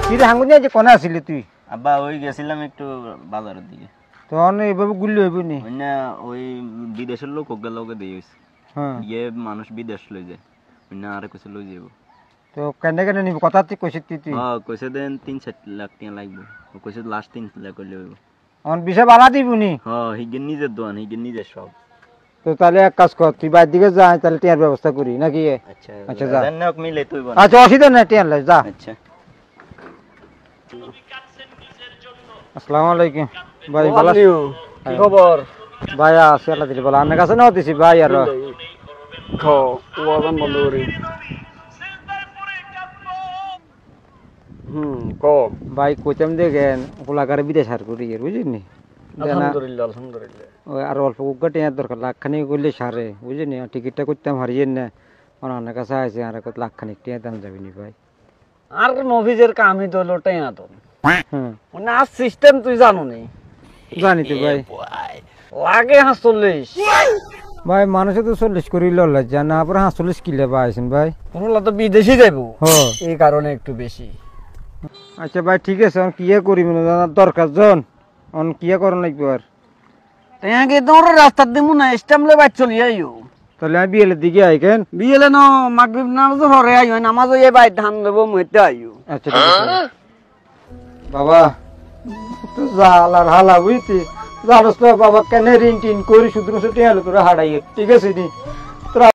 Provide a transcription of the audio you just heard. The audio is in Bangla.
তুই হাঙ্গুনিয়া যে কোনে আসিলি তুই? আব্বা ওই গেছিলাম একটু বাজারের দিকে। তখন এইভাবে গুলি হইব নি? না ওই বিদেশের লোক ওকে লোকে দিয়ে হয়েছে। হ্যাঁ গিয়ে মানুষ বিদেশ লই যায়, না আরে কইছে লই যাব। তো কেন কেন নিবি কথা তুই কইছিস তুই? হ্যাঁ কইছে দেন 3-4 লাখ টাকা লাগবে, কইছে লাস্ট 3 লাখ করলে হইব। অন বিষয় বালা দিবনি? হ্যাঁ হিগেন নিজের দোয়ান, হিগেন নিজের সব। তো তাহলে এক কাজ কর, তুই বাইরের দিকে যা, তাহলে টিয়ার ব্যবস্থা করি নাকি? আচ্ছা আচ্ছা যা, জান্নাক মিলে তুই বল। আচ্ছা অসুবিধা নাই, টিয়ার লাই যা। আচ্ছা আসসালামু আলাইকুম ভাই, ভালো আছেন? কি খবর ভাই আছি আল্লাহ দিলে বলো, আপনার কাছে নাও দিছি ভাই। আর ওয়াজন বন্ধ করি। ক ভাই কইতাম দেখেন গোলাকারে বিদেশ হার করি বুঝিনি, আলহামদুলিল্লাহ আলহামদুলিল্লাহ। আর অল্প কুকা টিয়ার দরকার, লাখখানি করলে সারে বুঝিনি। টিকিটটা করতাম হারিয়েন না, আমার কাছে আছে আর লাখখানি টিয়া দাম যাবি নি ভাই। আর মফিজের কামই তো হলো টেয়া তো হ্যাঁ মানে আর সিস্টেম তুই জানো নি? জানি তো ভাই। লাগে 45 ভাই মানুষে তো 40 করি লজ্জা না, পরে 45 কিলো পাইছেন ভাই। তোমরা তো বিদেশি যাইব, হ্যাঁ এই কারণে একটু বেশি। আচ্ছা ভাই ঠিক আছে, অন কিয়া করি মানে দরকার জন, অন কিয়া করন লাগবে। আর টেয়াকে তোর রাস্তার দিমু না, স্টামলে বাইক চলি আইও। তাহলে আমি বিয়েলের দিকে আই কেন? বিয়েলে ন মাগরিব নামাজ হরে আইও, নামাজ এই বাইক ধান দেবো মইতে আইও। আচ্ছা ঠিক আছে বাবা, তো জাল আর হালা বুঝতি জানোস তো বাবা, কেন ঋণ টিন করি শুধু টিয়া করে হারাই, ঠিক আছে নি?